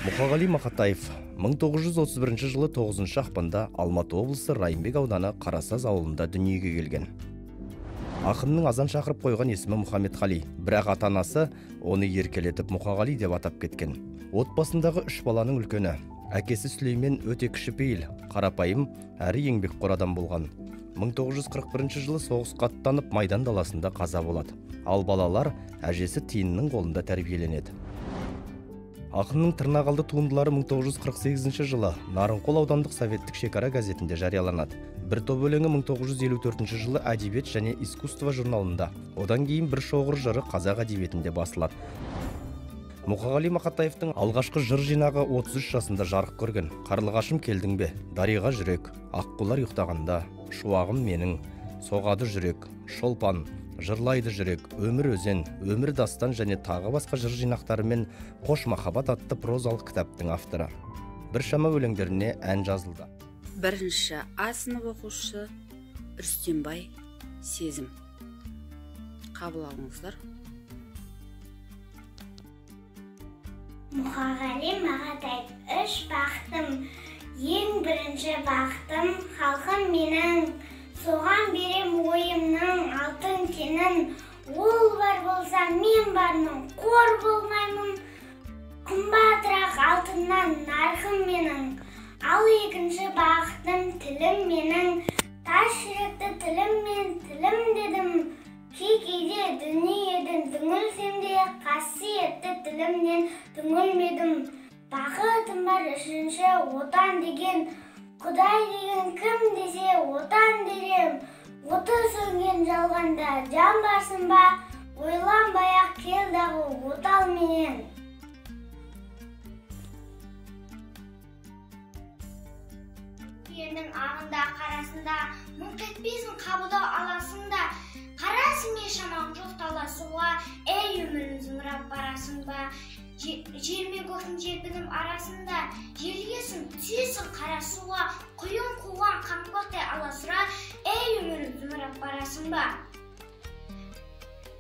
Мұқағали Мақатаев 1931 жылы 9 ақпанда Алматы облысы Райымбек ауданы Қарасаз ауылында дүниеге келген. Ақынның азан шақырып қойған есімі Мұхамедқали, бірақ ата-анасы оны еркелетіп Мұқағали деп атап кеткен. Отбасындағы 3 баланың үлкені. Әкесі Сүлеймен өте кішіпейіл, қарапайым, әрі еңбекқор адам болған. 1941 жылы соғысқа аттанып Майдан даласында қаза болады. Ал балалар әжесі Тиіннің қолында тәрбиеленеді. Ақынның тырнақалды туындылары 1948 жылы Нарынқол аудандық советтік шекара газетінде жарияланады. Бір топ өлеңі 1954 жылы әдебиет және искусство журналында, одан кейін бір шоғыр жыры қазақ әдебиетінде басылады. Мұқағали Мақатаевтың алғашқы жыр жинағы 33 жасында жарық көрген. Қарлығашым келдің бе, дариға жүрек, аққулар ұйықтағанда, шуағым менің, соғады жүрек, шолпан, жырлайды жүрек, өмір өзен, өмір дастан және тағы басқа жыр жинақтарымен Қош махаббат атты прозалық кітаптың авторы. Біршама өлеңдеріне ән жазылды. Бірінші А сынып оқушысы Рүстембай Сезім. Қабыл алыңыздар. Мұқағали Мақатаев, 3 бақытым, ең бірінші бақытым, халқым менің, соған берем ойымның алтын кенін, ол бар болса мен бармын, қор болмаймын, қымбатырақ алтыннан нарқым менің. Ал екінші бақытым тілім менің, тас жүректі тілім мен тілім дедім, кейде дүниеден түңілсем де, қасиетті тілімнен түңілмедім. Бақытым бар үшінші отан деген, Құдай деген кім десе отан дерем. Оты сөнген жалғанда жан барсын ба, ойланбай-ақ кел дағы отал менен. Түйенің ағында қарасында, мұңқ етпесін қабылдау аласында, қарасымен шамаң жоқ таласуға, ей өмірін зымырап барасың ба, жер мен көктің желпініп арасында, желгесін түсесің қарасуға, құйын қуған қаңқоқтай аласыра, ей өмірін зымырап барасың ба.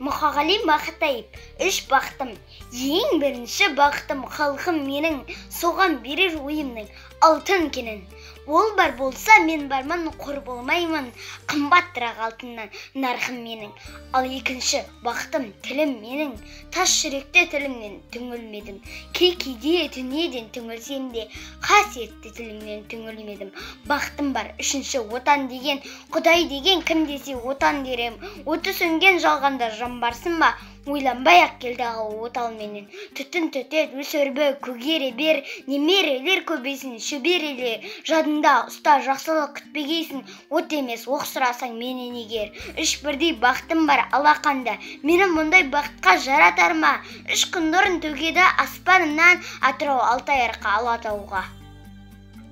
Мұқағали Мақатаев, 3 бақытым, ең бірінші бақытым, халқым менің, соған берер ойымның алтын кенін. Ол бар болса мен бармын, қор болмаймын, қымбатырақ алтыннан нарқым менің. Ал екінші бақытым тілім менің, тас жүректі тілімнен түңілмедім. Кейде дүниеден түңілсем де, қасиетті тілімнен түңілмедім. Бақытым бар үшінші отан деген, Құдай деген кім десе отан дерем. Оты сөнген жалғанда жан барсын ба, ойланбай-ақ келдағы отал менен. Түтін түтет, өсірбі, көгере бер, немерелер көбейсін, шөбереле. Жадында ұста жақсылық күтпегейсін, от емес, оқ сұрасаң менен егер. 3 бірдей бақытым бар алақанда, мені мұндай бақытқа жаратар ма? 3 күн нұрын төгеді аспанынан, Атырау Алтайырқа Алатауға.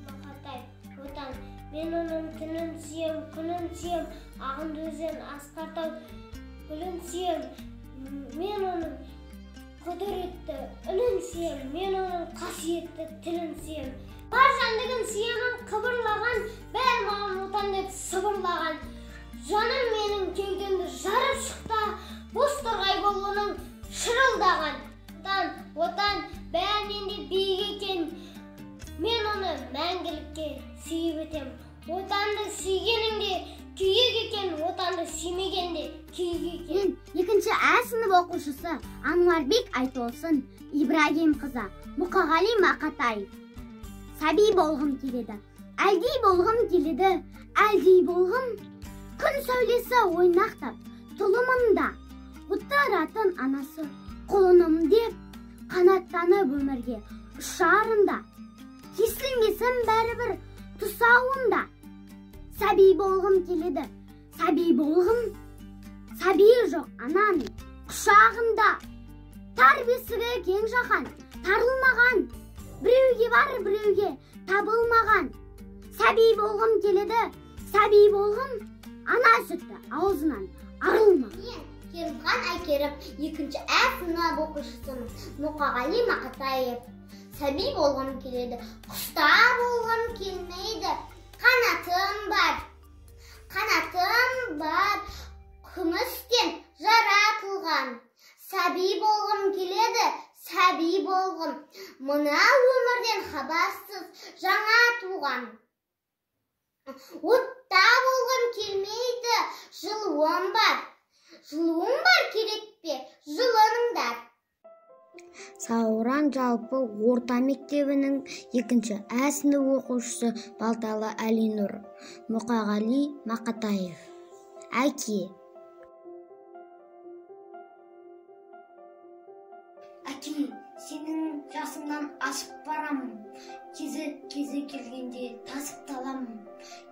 Мақатаев, отан, мен оның түнін сүйем, күнін сүйем, ағынды өзен асқартау, гүлін сүйем. Мен оның құдіретті үнін сүйем, мен оның қасиетті тілін сүйем. Бар жандығын сүйемін қыбырлаған, бәр маған отан деп сыбырлаған. Жаным менің кеудемді жарып шықта, бос тұрғай бол оның шырылдаған. Отан, бәрінен де биік екен, мен оны мәңгілікке сүйіп етем. Отанды сүйгеніңде күйік екен, отанды сүймегенде күйік екен. Екінші А сынып оқушысы Ануарбек Айтолсын Ибрагим қызы Мұқағали Мақатаев. Сәби болғым келеді, әлдей болғым келеді, әлдей болғым. Күн сәулесі ойнақтап, тұлымында, отыратын анасы құлыным деп, қанаттанып өмірге ұшарында. Кесілмесім бәрібір тұсауында. Сәби болғым келеді, сәби болғым. Сәби жоқ ананың құшағында. Тар бесігі кең жаһан, тарылмаған. Біреуге бар, біреуге табылмаған. Сәби болғым келеді, сәби болғым. Ана сүті аузынан арылмаған. Керімхан Айкерім, 2 А сынып оқушысымыз Мұқағали Мақатаев. Сәби болғым келеді, құста болғым келмейді. Қанатым бар, күмістен жаратылған. Сәби болғым келеді, сәби болғым, мына өмірден хабарсыз жаңа туған. Отта болғым келмейді, жылуым бар керек пе, жылыныңдар. Сауран жалпы орта мектебінің 2-ші А сынып оқушысы Балталы Әлинұр. Мұқағали Мақатаев. Әке. Әкем, сенің жасыңнан асып барамын. Кезі келгенде тасып таламын.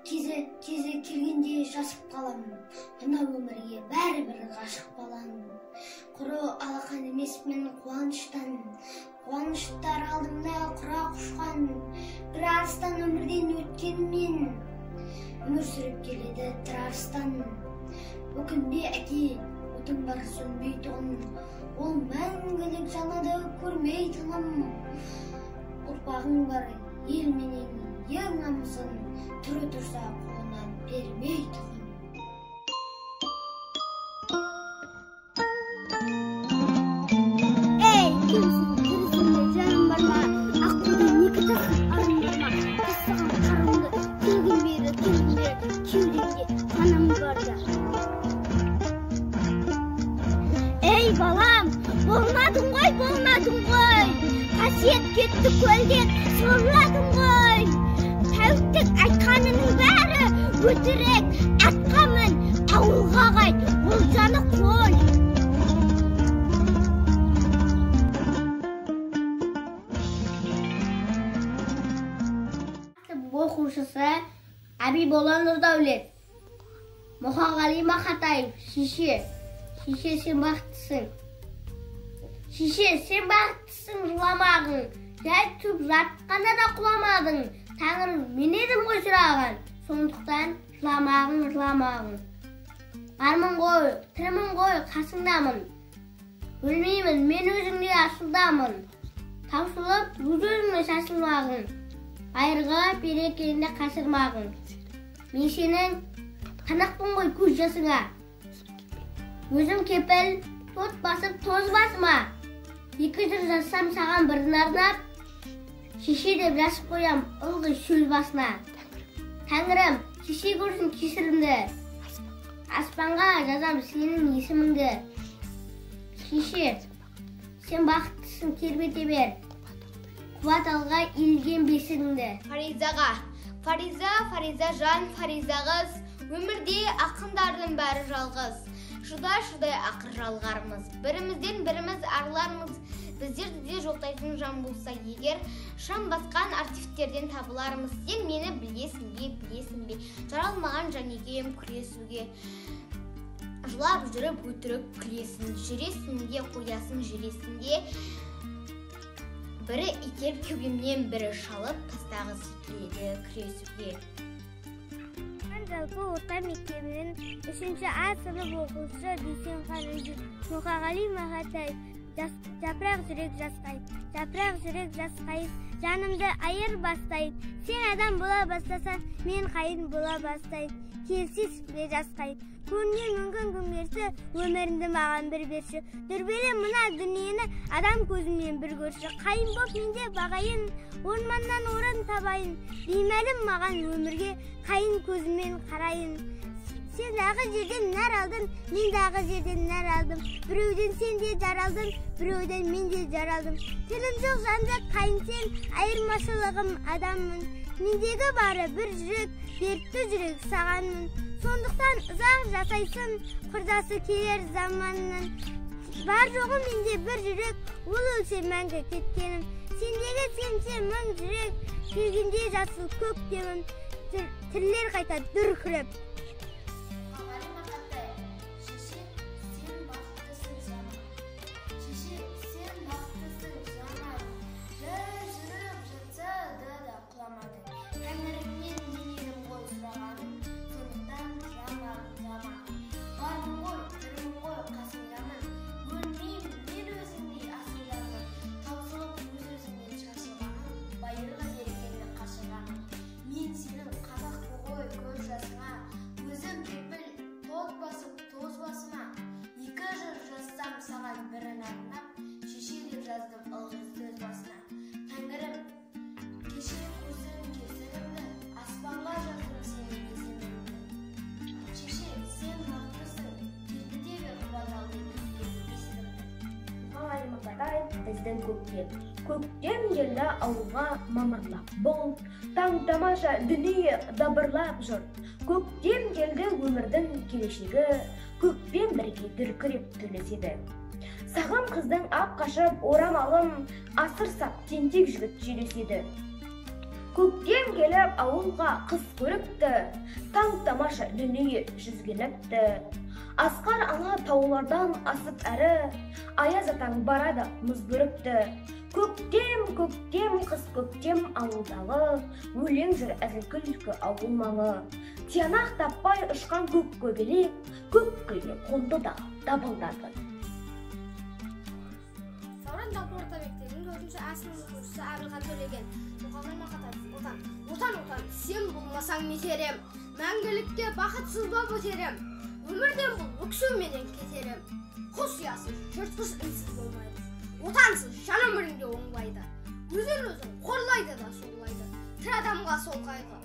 Кезі келгенде жасып қаламын. Мына өмірге бәрібір ғашық баламын. Құры алақан емеспін қуаныштар алдымда құрақ ұшқан. Bir арыстан өмірден өткен мен. Өмір сүріп келеді тырарыстан. Өкінбе әке, отың бар сөнбей тұғын. Ол мәңгілік жанады көрмей тыным. Ұрпағың бар ел менен ең намысын, түрі тұрса қолынан бермей тұғын. Ей, кімсің, күрісіңде жаным бар ма? Аққудың екі тасып арым бар ма? Тастаған қарымды келген бері, кеудемде қаным бар да. Ей балам, болмадың ғой. Қасиет кетті көлден, сорладың ғой. Тәуттік айтқанының бәрі өтірік. Атқа мін, ауылға қайт, олжаны қой. Оқушысы Әбиболла Нұрдәулет. Мұқағали Мақатаев. Шеше сен бақыттысың. Шеше сен бақыттысың, жыламағың. Жай түп жатқанда да құламадың. Тәңірім мен едім ғой сұраған. Сондықтан жыламағың. Бармын ғой, тірімін ғой, қасыңдамын. Өлмеймін, мен өзіңде асылдамын. Таусылып, өз-өзіңе шашылмағың. Айырға берекеңді қасырмағың. Мен сенің қанақпын ғой көз жасыңа. Өзім кепіл, тот басып тоз басыма. 200 жассам саған бірін арнап, шеше деп жазып қоям ылғи шөл басына. Тәңірім, шеше көрсін кесірімді. Аспанға жазам сенің есіміңді. Шеше, сен бақыттысың, тербете бер. Қуат алға иілген бесігіңді. Фариза жан, Фариза қыз. Өмірде ақындардың бәрі жалғыз. Шыдай ақыр жалғармыз. Бірімізден біріміз арылармыз. Біздерді де жоқтайтын жан болса егер, шам басқан артифтерден табылармыз. Сен мені білесің бе? Жаралмаған жан егем күресуге. Жылап жүріп өтірік күлесің. Жүресінде қоясың жүресінде. Бірі итер кеудемнен, бірі шалып тастағысы келеді күресуге. Жалпы орта мектебінің 3-ші А сынып оқушысы Дүйсенхан Мұқағали Мақатаев. Жапырақ жүрек жасқайып, жанымды айыр бастайын. Сен адам бола бастасан, мен қайын бола бастайын. Келсіз бе жасқайын. Көрінген мүмкін күнгерсі, өмірімді маған бір берші. Дүрбелі мына дүниені адам көзімнен бір көрші. Қайын боп менде бағайын, орманнан орын табайын. Беймәлім маған өмірге қайын көзімен қарайын. Сен дағы жерден нәр алдың, мен дағы жерден нәр алдым. Біреуден сен де жаралдың, біреуден мен де жаралдым. Тілім жоқ жанды қайын сен, айырмашылығым адаммын. Мендегі бары бір жүрек, дертті жүрек сағанмын. Сондықтан ұзақ жасайсын, құрдасы келер заманның. Бар жоғы менде бір жүрек, ол өлсе мәңгі кеткенім. Сендегі сенсе мың жүрек, келгенде жасыл көк демім. Тірлер қайта дүркіреп. Саған бірін арнап, шеше деп жаздым біздің көктем. Көктем келді ауылға мамырлап бол, таң тамаша дүние дабырлап жүр. Көктем келді өмірдің келешегі, көкпен бірге дүркіреп түлеседі. Сағым қыздың ақ қашып орамалым, асыр сап тентек жігіт желеседі. Көктем келіп ауылға қыз көріпті, таң тамаша дүние жүзгеніпті. Асқар ана таулардан асып әрі, аяз атаң барады мұз бүріпті. Көктем, көктем, қыз көктем ауылдағы, өлең жүр әзіл күлкі ауыл маңы. Тиянақ таппай ұшқан көк көбелек, көк күлге қонды да дабылдады. Сауран жалпы орта мектебінің 4-ші А сынып оқушысы Әбілхан Төлеген. Мұқағали Мақатаев. Отан, сен болмасаң метерем, мәңгілікке бақытсыз боп өтерем. Өмірден бұл өксуменен кетерем. Құс ұясыз, жыртқыш үнсіз болмайды. Отансыз жан өміріңде оңбайды. Өзін қорлайды да сорлайды. Тірі адамға сол қайғы.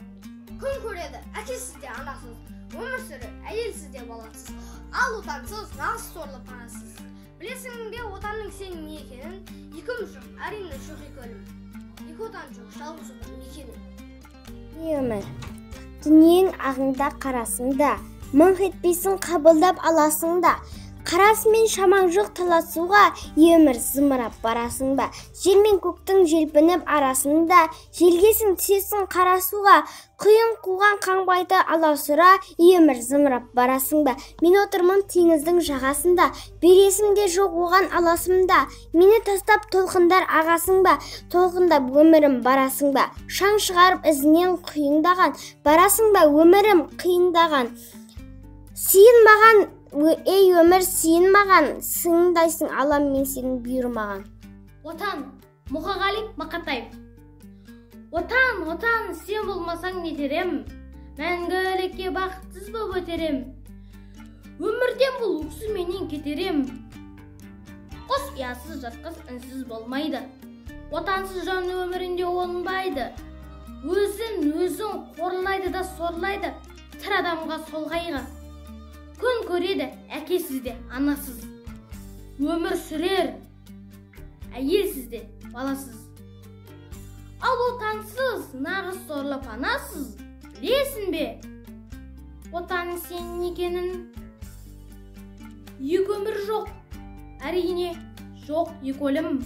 Күн көреді әкесіз де анасыз, өмір сүрі әйелсіз де баласыз. Ал отансыз нағыз сорлы парасыз. Білесің бе отанның сенің не екенін? Екеуміз жоқ, әрине жоқ екенім. Екі отан жоқ, жалғыз отан мекенім. Өмір, дүниең ағыңда қарасыңда, мыңқ етпейсің қабылдап аласың да. Қарасымен шамаң жоқ таласуға, өмір зымырап барасың ба? Жер мен көктің желпініп арасында, желгесің түсесің қарасуға, құйын қуған қаңбайды аласыра, өмір зымырап барасың ба? Мен отырмын теңіздің жағасында, бересім де жоқ оған аласымда. Мені тастап толқындар ағасың ба? Толқындап өмірім барасың ба? Шаң шығарып ізінен құйындаған, барасың ба өмірім қиындаған? Сиын маған, ей өмір сиын маған, сыңдайсың алам мен сенің бұйырмаған. Отан, Мұқағали Мақатаев. Отан, сен болмасаң нетерем, мәңгілікке бақытсыз боп өтерем. Өмірден бұл өксуменен кетерем. Құс ұясыз жатқыз үнсіз болмайды. Отансыз жан өмірінде оңбайды. Өзін қорлайды да сорлайды, тірі адамға сол қайғы. Күн көреді әкесіз де анасыз, өмір сүрер әйелсіз де баласыз. Ал отансыз нағыз сорлы панасыз, білесің бе отаның сенің екенін? Екі өмір жоқ, әрине жоқ екі өлім.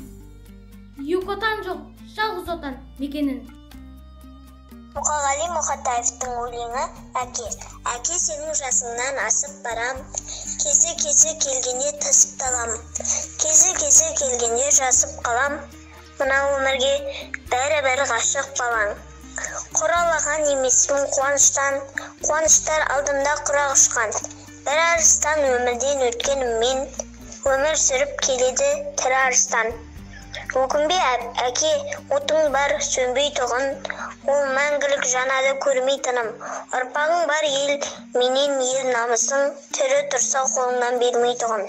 Екі отан жоқ, жалғыз отан мекенін. Мұқағали Мақатаевтың өлеңі Әке сенің жасыңнан асып барам, кезі келгенде тасып талам, кезі келгенде жасып қалам, мына өмірге бәрі ғашық балаң. Құралаған емеспін қуаныштан, қуаныштар алдымда құрақ ұшқан, бір арыстан өмірден өткенім мен, өмір сүріп келеді тірі арыстан. Өкінбе әке, отың бар сөнбей тұғын, ол мәңгілік жанады көрмей тыным. Ұрпағың бар ел, менен ел намысын, тірі тұрса қолыңнан бермей тұғын.